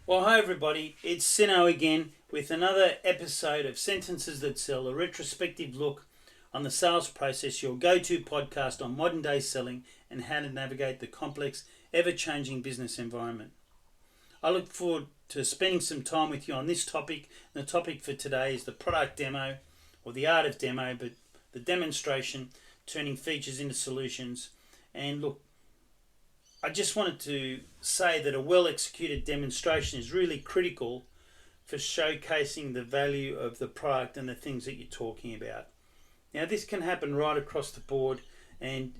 Well, hi everybody, it's Sino again with another episode of Sentences That Sell, a retrospective look on the sales process, your go-to podcast on modern day selling and how to navigate the complex, ever-changing business environment. I look forward to spending some time with you on this topic. And the topic for today is the product demo, or the art of demo, but the demonstration, turning features into solutions. And look, I just wanted to say that a well executed demonstration is really critical for showcasing the value of the product and the things that you're talking about. Now, this can happen right across the board, and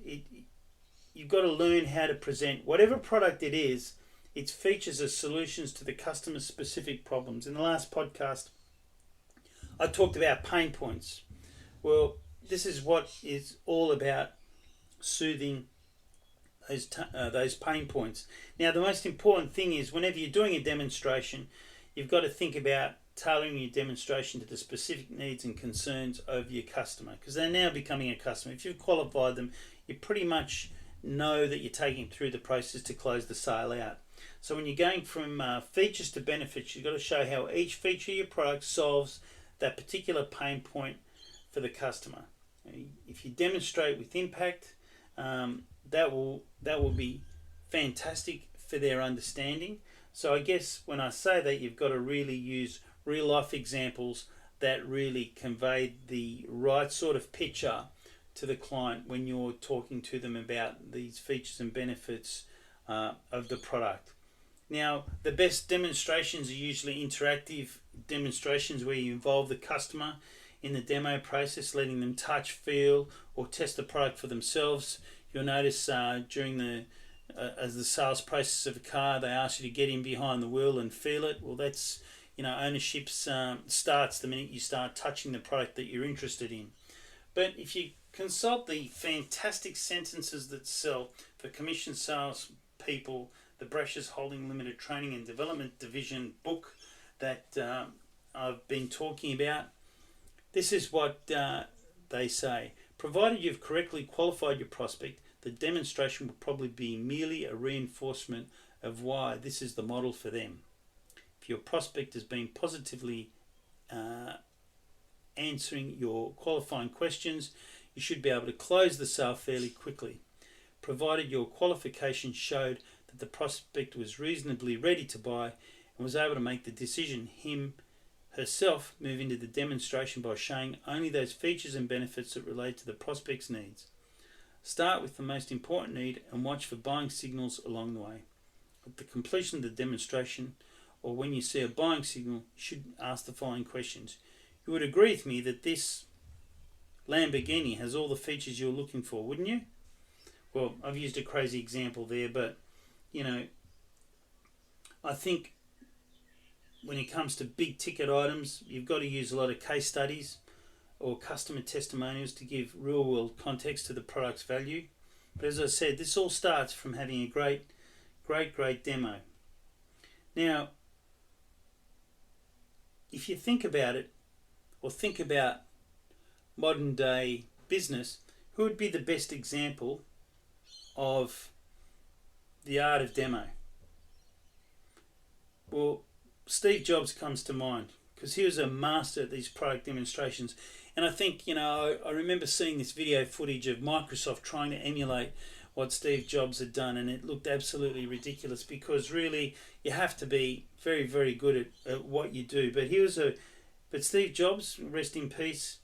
you've got to learn how to present whatever product it is, its features as solutions to the customer's specific problems. In the last podcast, I talked about pain points. Well, this is what it's all about, soothing those pain points. Now, the most important thing is whenever you're doing a demonstration, you've got to think about tailoring your demonstration to the specific needs and concerns of your customer, because they're now becoming a customer. If you've qualified them, you pretty much know that you're taking through the process to close the sale out. So when you're going from features to benefits, you've got to show how each feature of your product solves that particular pain point for the customer. If you demonstrate with impact, that will be fantastic for their understanding. So I guess when I say that, you've got to really use real life examples that really convey the right sort of picture to the client when you're talking to them about these features and benefits of the product. Now, the best demonstrations are usually interactive demonstrations where you involve the customer in the demo process, letting them touch, feel, or test the product for themselves. You'll notice during as the sales process of a car, they ask you to get in behind the wheel and feel it. Well, that's, ownership starts the minute you start touching the product that you're interested in. But if you consult the fantastic Sentences That Sell for commission sales people, the Brushes Holding Limited Training and Development Division book that I've been talking about, this is what they say. Provided you've correctly qualified your prospect, the demonstration will probably be merely a reinforcement of why this is the model for them. If your prospect has been positively answering your qualifying questions, you should be able to close the sale fairly quickly. Provided your qualification showed that the prospect was reasonably ready to buy and was able to make the decision herself move into the demonstration by showing only those features and benefits that relate to the prospect's needs. Start with the most important need and watch for buying signals along the way. At the completion of the demonstration, or when you see a buying signal, you should ask the following questions. You would agree with me that this Lamborghini has all the features you're looking for, wouldn't you? Well, I've used a crazy example there, but I think when it comes to big ticket items, you've got to use a lot of case studies or customer testimonials to give real world context to the product's value. But as I said, this all starts from having a great demo. Now, if you think about it, or think about modern day business, who would be the best example of the art of demo? Well, Steve Jobs comes to mind because he was a master at these product demonstrations. And I think, I remember seeing this video footage of Microsoft trying to emulate what Steve Jobs had done, and it looked absolutely ridiculous because really you have to be very, very good at what you do. But Steve Jobs, rest in peace,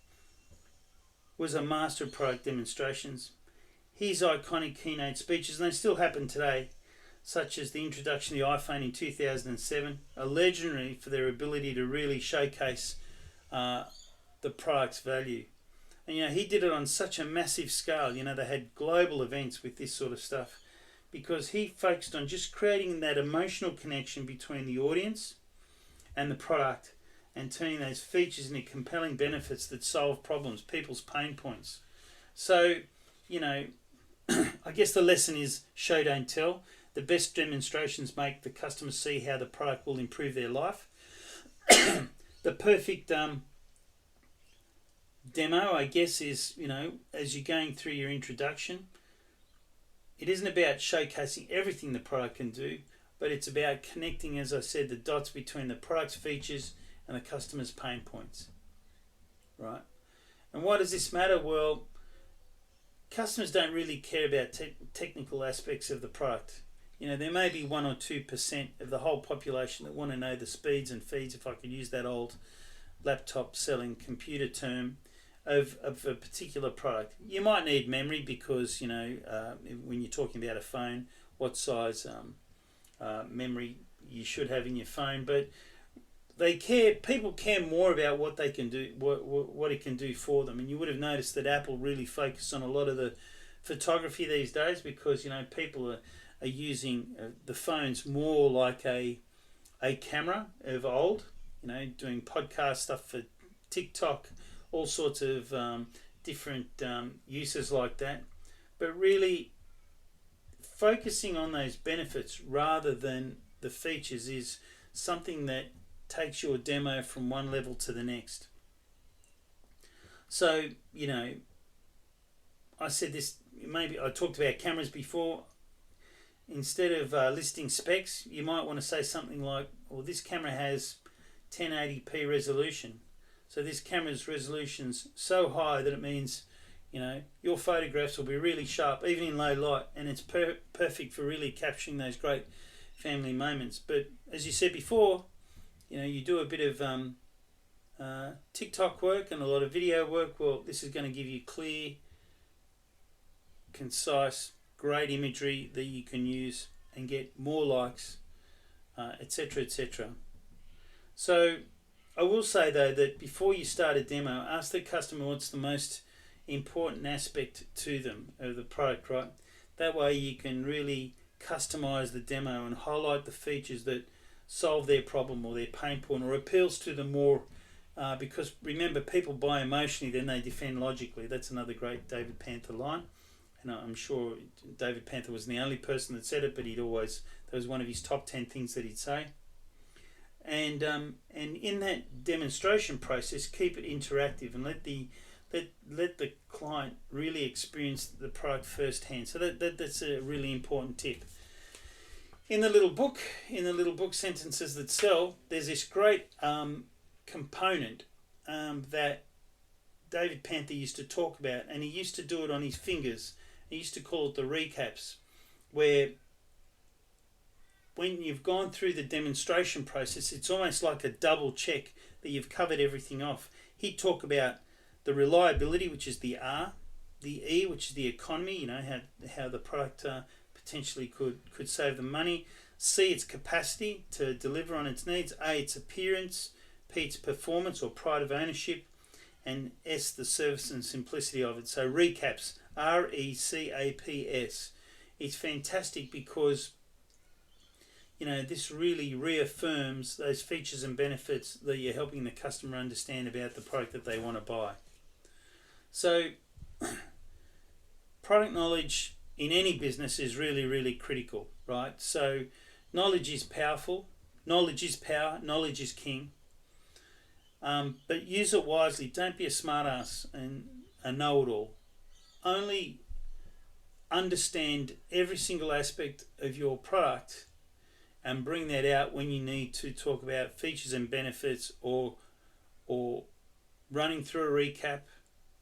was a master of product demonstrations. His iconic keynote speeches, and they still happen today, such as the introduction of the iPhone in 2007, are legendary for their ability to really showcase the product's value. And he did it on such a massive scale. They had global events with this sort of stuff because he focused on just creating that emotional connection between the audience and the product and turning those features into compelling benefits that solve problems, people's pain points. So, I guess the lesson is show, don't tell. The best demonstrations make the customer see how the product will improve their life. The perfect demo, I guess, is, as you're going through your introduction, it isn't about showcasing everything the product can do. but it's about connecting, as I said, the dots between the product's features and the customer's pain points, right? And why does this matter? Well, customers don't really care about technical aspects of the product. There may be 1 or 2% of the whole population that want to know the speeds and feeds, if I could use that old laptop selling computer term, of a particular product. You might need memory because, when you're talking about a phone, what size memory you should have in your phone. But people care more about what they can do, what it can do for them. And you would have noticed that Apple really focused on a lot of the photography these days because, people are using the phones more like a camera of old, doing podcast stuff for TikTok, all sorts of different uses like that. But really focusing on those benefits rather than the features is something that takes your demo from one level to the next. So, I said this, maybe I talked about cameras before. Instead of listing specs, you might want to say something like, well, this camera has 1080p resolution. So this camera's resolution's so high that it means, your photographs will be really sharp, even in low light, and it's perfect for really capturing those great family moments. But as you said before, you do a bit of TikTok work and a lot of video work. Well, this is going to give you clear, concise, great imagery that you can use and get more likes, etc., etc. So I will say though that before you start a demo, ask the customer what's the most important aspect to them of the product, right? That way you can really customize the demo and highlight the features that solve their problem or their pain point or appeals to them more, because remember, people buy emotionally, then they defend logically. That's another great David Panther line. And I'm sure David Panther wasn't the only person that said it, but that was one of his top 10 things that he'd say. And in that demonstration process, keep it interactive and let the client really experience the product firsthand. So that's a really important tip. In the little book, Sentences That Sell, there's this great component that David Panther used to talk about, and he used to do it on his fingers. He used to call it the recaps, where when you've gone through the demonstration process, it's almost like a double check that you've covered everything off. He'd talk about the reliability, which is the R, the E, which is the economy, how the product potentially could save them money. C, its capacity to deliver on its needs. A, its appearance. P, its performance or pride of ownership. And S, the service and simplicity of it. So recaps, RECAPS. It's fantastic because this really reaffirms those features and benefits that you're helping the customer understand about the product that they want to buy. So product knowledge in any business is really, really critical, right? So knowledge is powerful. Knowledge is power. Knowledge is king. But use it wisely. Don't be a smartass and a know-it-all. Only understand every single aspect of your product and bring that out when you need to talk about features and benefits or running through a recap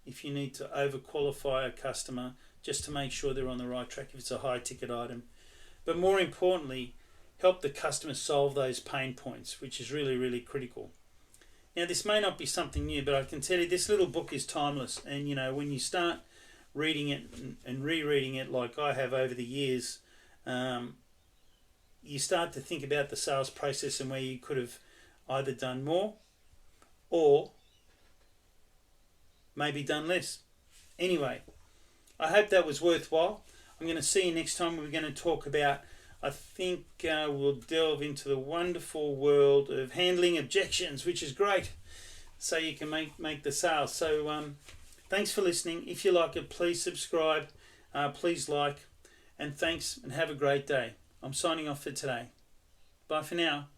if you need to overqualify a customer just to make sure they're on the right track if it's a high ticket item. But more importantly, help the customer solve those pain points, which is really, really critical. Now, this may not be something new, but I can tell you this little book is timeless. And, when you start reading it and rereading it like I have over the years, you start to think about the sales process and where you could have either done more or maybe done less. Anyway, I hope that was worthwhile. I'm going to see you next time. We're going to talk about, I think we'll delve into the wonderful world of handling objections, which is great, so you can make the sale. So thanks for listening. If you like it, please subscribe, please like, and thanks, and have a great day. I'm signing off for today. Bye for now.